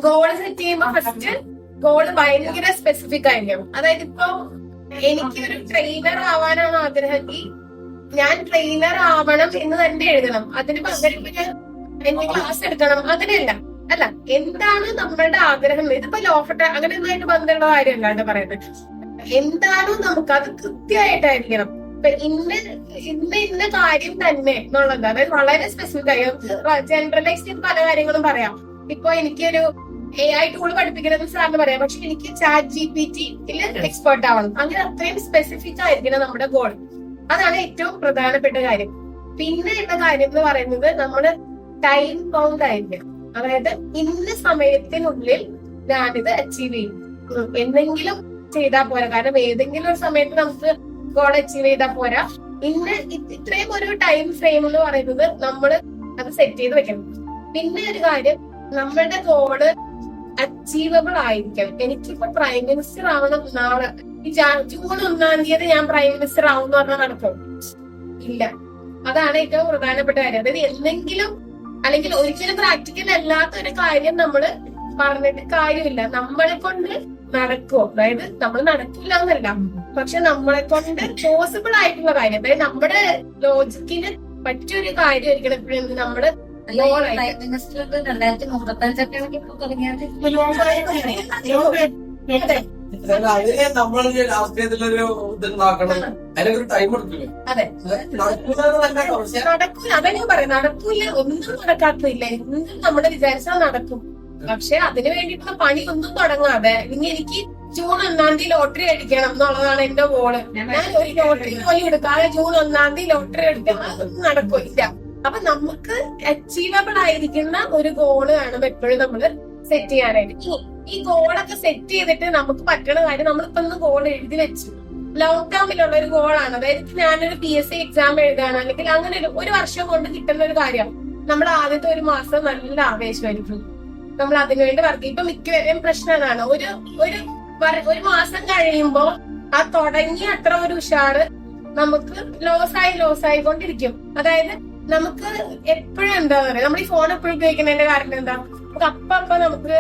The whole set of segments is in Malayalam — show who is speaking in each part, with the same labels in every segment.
Speaker 1: ഗോള് സെറ്റ് ചെയ്യുമ്പോ ഫസ്റ്റ് ഗോള് ഭയങ്കര സ്പെസിഫിക് ആയിരിക്കും. അതായത് ഇപ്പൊ എനിക്കൊരു ട്രെയിനർ ആവാനാണ് ആഗ്രഹമെങ്കിൽ ഞാൻ ട്രെയിനർ ആവണം എന്ന് തന്നെ എഴുതണം. അതിന് പകരം ഞാൻ എനിക്ക് ക്ലാസ് എടുക്കണം അങ്ങനെയല്ല. അല്ല, എന്താണ് നമ്മളുടെ ആഗ്രഹം? ഇതിപ്പോ ലോ ഓഫ് അട്രാക്ഷൻ അങ്ങനെ ഒന്നായിട്ട് ബന്ധമുള്ള കാര്യമല്ലാണ്ട് പറയുന്നത്. എന്താണോ നമുക്ക് അത് കൃത്യമായിട്ടായിരിക്കണം. ഇപ്പൊ ഇന്ന കാര്യം തന്നെ എന്നുള്ളത്, അതായത് വളരെ സ്പെസിഫിക് ആയി ജനറലൈസ് ചെയ്ത് പല കാര്യങ്ങളും പറയാം. ഇപ്പൊ എനിക്കൊരു AI ടൂൾ പഠിപ്പിക്കുന്നത് സാറിന് പറയാം, പക്ഷെ എനിക്ക് ChatGPT എക്സ്പേർട്ട് ആവണം. അങ്ങനെ അത്രയും സ്പെസിഫിക് ആയിരിക്കണം നമ്മുടെ ഗോൾ. അതാണ് ഏറ്റവും പ്രധാനപ്പെട്ട കാര്യം. പിന്നെ ഉള്ള കാര്യം എന്ന് പറയുന്നത് നമ്മള് ടൈം ബൗണ്ട് ആയിരിക്കണം. അതായത് ഇന്ന സമയത്തിനുള്ളിൽ ഞാനിത് അച്ചീവ് ചെയ്യും. എന്തെങ്കിലും ചെയ്താൽ പോരാ. കാരണം ഏതെങ്കിലും ഒരു സമയത്ത് നമുക്ക് ഗോൾ അച്ചീവ് ചെയ്താൽ പോരാ. ഇത്രയും ഒരു ടൈം ഫ്രെയിം എന്ന് പറയുന്നത് നമ്മള് അത് സെറ്റ് ചെയ്ത് വെക്കണം. പിന്നെ ഒരു കാര്യം, നമ്മളുടെ ഗോള് അച്ചീവബിൾ ആയിരിക്കണം. എനിക്കിപ്പോ പ്രൈം മിനിസ്റ്റർ ആവണം നാളെ, ജൂൺ 1 ഞാൻ പ്രൈം മിനിസ്റ്റർ ആവും എന്ന് പറഞ്ഞാൽ നടക്കും ഇല്ല. അതാണ് ഏറ്റവും പ്രധാനപ്പെട്ട കാര്യം. അതായത് എന്തെങ്കിലും അല്ലെങ്കിൽ ഒരിക്കലും പ്രാക്ടിക്കൽ അല്ലാത്ത ഒരു കാര്യം നമ്മള് പറഞ്ഞിട്ട് കാര്യമില്ല. നമ്മളെ കൊണ്ട് നടക്കുമോ, അതായത് നമ്മൾ നടക്കില്ല എന്നല്ല, പക്ഷെ നമ്മളെ കൊണ്ട് പോസിബിൾ ആയിട്ടുള്ള കാര്യം, അതായത് നമ്മുടെ ലോജിക്കിന് പറ്റിയൊരു കാര്യം ആയിരിക്കണം എപ്പോഴും നമ്മള്
Speaker 2: നമ്മളൊരു രാഷ്ട്രീയത്തിലൊരു ഇതുണ്ടാക്കണം, അതിനൊരു ടൈം എടുക്കില്ലേ?
Speaker 1: അതെ, നടക്കൂല. അതന്നെ പറയാം, നടക്കൂല. ഒന്നും നടക്കാത്തില്ല. എന്തും നമ്മള് വിചാരിച്ചാൽ നടക്കും. പക്ഷെ അതിനു വേണ്ടിയിട്ടുള്ള പണി ഒന്നും തുടങ്ങാതെ ഇനി എനിക്ക് ജൂൺ 1 ലോട്ടറി അടിക്കണം എന്നുള്ളതാണ് എന്റെ ഗോള്. ഞാൻ ഒരു ലോട്ടറി പോലും എടുക്കാതെ ജൂൺ 1 ലോട്ടറി അടിക്കണം, അതൊന്നും നടക്കില്ല. അപ്പൊ നമുക്ക് അച്ചീവബിൾ ആയിരിക്കുന്ന ഒരു ഗോള് വേണം എപ്പോഴും നമ്മള് സെറ്റ് ചെയ്യാനായിട്ട്. ഈ ഗോളൊക്കെ സെറ്റ് ചെയ്തിട്ട് നമുക്ക് പറ്റണ കാര്യം, നമ്മളിപ്പോ ഒന്ന് ഗോൾ എഴുതി വെച്ചു, ലോങ് ടേമിലുള്ള ഒരു ഗോളാണ്. അതായത് ഞാനൊരു PSC എക്സാം എഴുതാണ്, അല്ലെങ്കിൽ അങ്ങനെ ഒരു വർഷം കൊണ്ട് കിട്ടുന്ന ഒരു കാര്യം. നമ്മൾ ആദ്യത്തെ ഒരു മാസം നല്ല ആവേശമായിരിക്കും, നമ്മൾ അതിനുവേണ്ടി വർക്ക് ചെയ്യും. ഇപ്പൊ മിക്കവരെയും പ്രശ്നം അതാണ്, ഒരു മാസം കഴിയുമ്പോ ആ തുടങ്ങിയ അത്ര ഒരു ഉഷാറ് നമുക്ക് ലോസ് ആയിക്കൊണ്ടിരിക്കും. അതായത് നമുക്ക് എപ്പോഴും എന്താ പറയുക, നമ്മൾ ഈ ഫോൺ എപ്പോഴും ഉപയോഗിക്കുന്നതിന്റെ കാരണം എന്താ, നമുക്ക് അപ്പൊ നമുക്ക്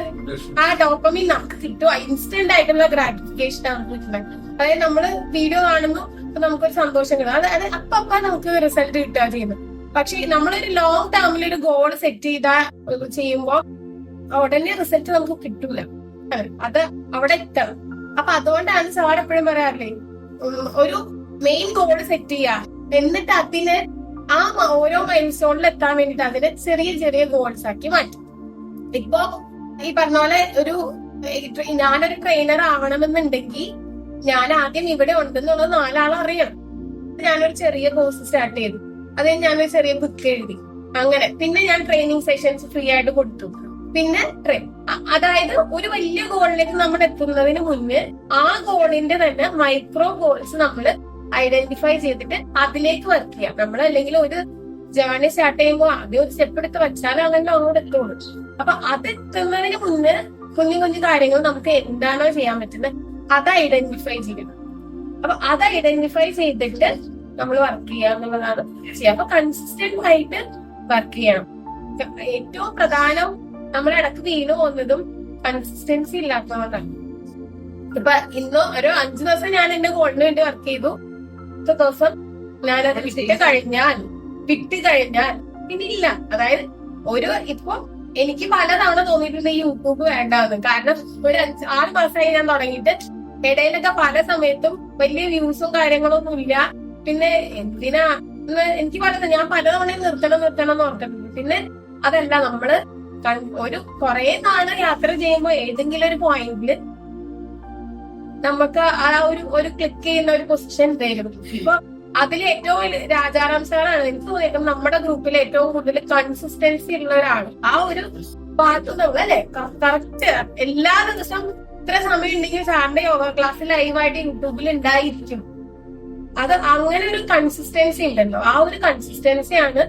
Speaker 1: ആ ഡോപ്പമിൻ നമുക്ക് കിട്ടുക, ഇൻസ്റ്റന്റ് ആയിട്ടുള്ള ഗ്രാറ്റിഫിക്കേഷൻ ആണ് കിട്ടുന്നത്. അതായത് നമ്മള് വീഡിയോ കാണുമ്പോൾ നമുക്കൊരു സന്തോഷം കിട്ടും, അതായത് അപ്പൊ നമുക്ക് റിസൾട്ട് കിട്ടുക ചെയ്യുന്നത്. പക്ഷെ നമ്മളൊരു ലോങ് ടേമിലൊരു ഗോൾ സെറ്റ് ചെയ്യുമ്പോൾ ഉടനെ റിസൾട്ട് നമുക്ക് കിട്ടൂല, അത് അവിടെ എത്തണം. അപ്പൊ അതുകൊണ്ടാണ് സാർ എപ്പോഴും പറയാറില്ലേ, ഒരു മെയിൻ ഗോൾ സെറ്റ് ചെയ്യാ, എന്നിട്ട് അതിന് ആ ഓരോ മൈൽ സ്റ്റോണിൽ എത്താൻ വേണ്ടിട്ട് അതിന് ചെറിയ ചെറിയ ഗോൾസ് ആക്കി മാറ്റും. ഇപ്പൊ ഈ പറഞ്ഞ പോലെ ഞാനൊരു ട്രെയിനർ ആവണമെന്നുണ്ടെങ്കിൽ ഞാൻ ആദ്യം ഇവിടെ ഉണ്ടെന്നുള്ളത് 4 ആൾ അറിയണം. ഞാനൊരു ചെറിയ കോഴ്സ് സ്റ്റാർട്ട് ചെയ്തു, അത് ഞാനൊരു ചെറിയ ബുക്ക് എഴുതി, അങ്ങനെ പിന്നെ ഞാൻ ട്രെയിനിങ് സെഷൻസ് ഫ്രീ ആയിട്ട് കൊടുത്തു. പിന്നെ അതായത് ഒരു വലിയ ഗോളിലേക്ക് നമ്മൾ എത്തുന്നതിന് മുന്നേ ആ ഗോളിന്റെ തന്നെ മൈക്രോ ഗോൾസ് നമ്മൾ ഐഡന്റിഫൈ ചെയ്തിട്ട് അതിലേക്ക് വർക്ക് ചെയ്യാം. നമ്മൾ അല്ലെങ്കിൽ ഒരു ജേർണി സ്റ്റാർട്ട് ചെയ്യുമ്പോൾ ആദ്യം ഒരു സ്റ്റെപ്പ് എടുത്ത് വെച്ചാൽ അങ്ങനെ അങ്ങോട്ട് എത്തുള്ളൂ. അപ്പൊ അതെത്തുന്നതിന് മുന്നേ കുഞ്ഞു കാര്യങ്ങൾ നമുക്ക് എന്താണോ ചെയ്യാൻ പറ്റുന്നത് അത് ഐഡന്റിഫൈ ചെയ്യണം. അപ്പൊ അത് ഐഡന്റിഫൈ ചെയ്തിട്ട് നമ്മൾ വർക്ക് ചെയ്യുക എന്നുള്ളതാണ് ചെയ്യുക. അപ്പൊ കൺസിസ്റ്റന്റ് ആയിട്ട് വർക്ക് ചെയ്യണം. ഏറ്റവും പ്രധാനം നമ്മൾ ഇടക്ക് വീണ് പോകുന്നതും കൺസിസ്റ്റൻസി ഇല്ലാത്തതുകൊണ്ടാണ്. ഇപ്പൊ ഇന്ന് ഒരു 5 ദിവസം ഞാൻ എന്റെ ഗോളിന് വേണ്ടി വർക്ക് ചെയ്തു, ദിവസം ഞാനത് വിട്ട് കഴിഞ്ഞാൽ പിന്നില്ല. അതായത് ഇപ്പൊ എനിക്ക് പലതവണ തോന്നിയിട്ടുണ്ട് ഈ യൂട്യൂബ് വേണ്ടാന്ന്. കാരണം ഒരു 6 മാസമായി ഞാൻ തുടങ്ങിയിട്ട് ഇടയിലൊക്കെ പല സമയത്തും വലിയ വ്യൂസും കാര്യങ്ങളൊന്നും ഇല്ല. പിന്നെ എന്തിനാ എനിക്ക് ഞാൻ പലതവണ നിർത്തണം എന്ന് ഓർക്കുന്നുണ്ട്. പിന്നെ അതല്ല, നമ്മള് കുറെ നാള് യാത്ര ചെയ്യുമ്പോ ഏതെങ്കിലും ഒരു പോയിന്റില് നമുക്ക് ആ ഒരു ക്ലിക്ക് ചെയ്യുന്ന ഒരു പൊസിഷൻ തരും. ഇപ്പൊ അതിൽ ഏറ്റവും രാജാറാം സാറാണ് എനിക്ക് തോന്നിയത് നമ്മുടെ ഗ്രൂപ്പിൽ ഏറ്റവും കൂടുതൽ കൺസിസ്റ്റൻസി ഉള്ള ഒരാള്. ആ ഒരു പാർട്ട് നമ്മൾ അല്ലെ കറക്റ്റ് എല്ലാ ദിവസവും ഇത്ര സമയം ഉണ്ടെങ്കിൽ സാറിന്റെ യോഗ ക്ലാസ് ലൈവായിട്ട് യൂട്യൂബിൽ ഉണ്ടായിരിക്കും. അത് അങ്ങനെ ഒരു കൺസിസ്റ്റൻസി ഉണ്ടല്ലോ, ആ ഒരു കൺസിസ്റ്റൻസിയാണ്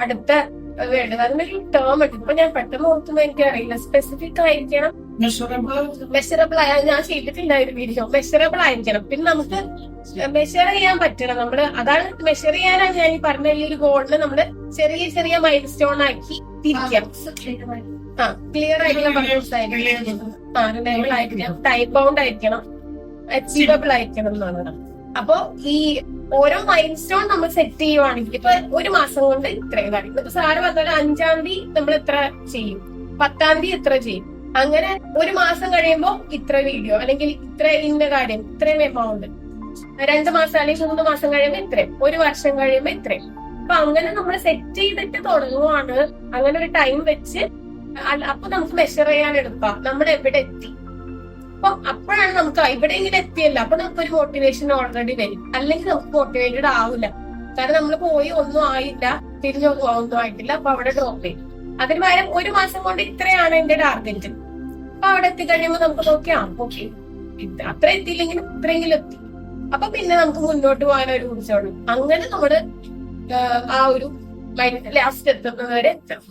Speaker 1: അടുത്ത വേണ്ടത്. അതിനൊരു ടേം ഉണ്ട്. ഇപ്പൊ ഞാൻ പെട്ടെന്ന് ഓർത്തുമ്പോ എനിക്കറിയില്ല. സ്പെസിഫിക് ആയിരിക്കണം, മെഷറബിൾ ഞാൻ ചെയ്തിട്ടുണ്ടായിരുന്നു വീഡിയോ. മെഷറബിൾ ആയിരിക്കണം, പിന്നെ നമുക്ക് മെഷർ ചെയ്യാൻ പറ്റണം. അതാണ് മെഷർ ചെയ്യാനാണ് ഞാൻ ഈ പറഞ്ഞ ഈ ഒരു ഗോളിന് നമ്മള് ചെറിയ മൈൽ സ്റ്റോൺ ആക്കി തിരിക്കാം. ക്ലിയർ ആയിട്ടുള്ള പർപ്പസ് ആയിരിക്കണം, റിലയബിൾ ആയിരിക്കണം, ടൈം ബൗണ്ട് ആയിരിക്കണം, അച്ചീവബിൾ ആയിരിക്കണം എന്നാണ്. അപ്പൊ ഈ ഓരോ മൈൽ സ്റ്റോൺ നമ്മൾ സെറ്റ് ചെയ്യുവാണെങ്കിൽ ഇപ്പൊ ഒരു മാസം കൊണ്ട് ഇത്രയും കാര്യം, ഇപ്പൊ സാറ് പറഞ്ഞാൽ 5-ാം തീയതി നമ്മൾ ഇത്ര ചെയ്യും, 10-ാം തീയതി ഇത്ര ചെയ്യും, അങ്ങനെ ഒരു മാസം കഴിയുമ്പോ ഇത്ര വീഡിയോ, അല്ലെങ്കിൽ ഇത്ര ഇന്ന കാര്യം, ഇത്രയും എമൗണ്ട്, 2 മാസം അല്ലെങ്കിൽ 3 മാസം കഴിയുമ്പോ ഇത്രയും, 1 വർഷം കഴിയുമ്പോ ഇത്രയും. അപ്പൊ അങ്ങനെ നമ്മൾ സെറ്റ് ചെയ്തിട്ട് തുടങ്ങുവാണ്, അങ്ങനെ ഒരു ടൈം വെച്ച്. അപ്പൊ നമുക്ക് മെഷർ ചെയ്യാൻ എളുപ്പമാണ് നമ്മൾ എവിടെ എത്തി. അപ്പൊ അപ്പോഴാണ് നമുക്ക് ഇവിടെ ഇങ്ങനെ എത്തിയല്ല, അപ്പൊ നമുക്കൊരു മോട്ടിവേഷൻ ഓൾറെഡി വരും. അല്ലെങ്കിൽ നമുക്ക് മോട്ടിവേറ്റഡ് ആവില്ല, കാരണം നമ്മൾ പോയി ഒന്നും ആയില്ല, തിരിഞ്ഞു ഒന്നും ആയിട്ടില്ല, അപ്പൊ അവിടെ ഡ്രോപ്പ് ചെയ്യും. അതിന് പകരം 1 മാസം കൊണ്ട് ഇത്രയാണ് എന്റെ ടാർഗറ്റ്, അപ്പൊ അവിടെ എത്തിക്കഴിയുമ്പോൾ നമുക്ക് നോക്കിയാ ഓക്കെ അത്ര എത്തിയില്ലെങ്കിലും ഇത്രയെങ്കിലും എത്തി, അപ്പൊ പിന്നെ നമുക്ക് മുന്നോട്ട് പോകാൻ ഒരു ഊർജ്ജമാണ്. അങ്ങനെ നമ്മള് ആ ഒരു ലാസ്റ്റ് എത്തുന്നവരെ എത്താം.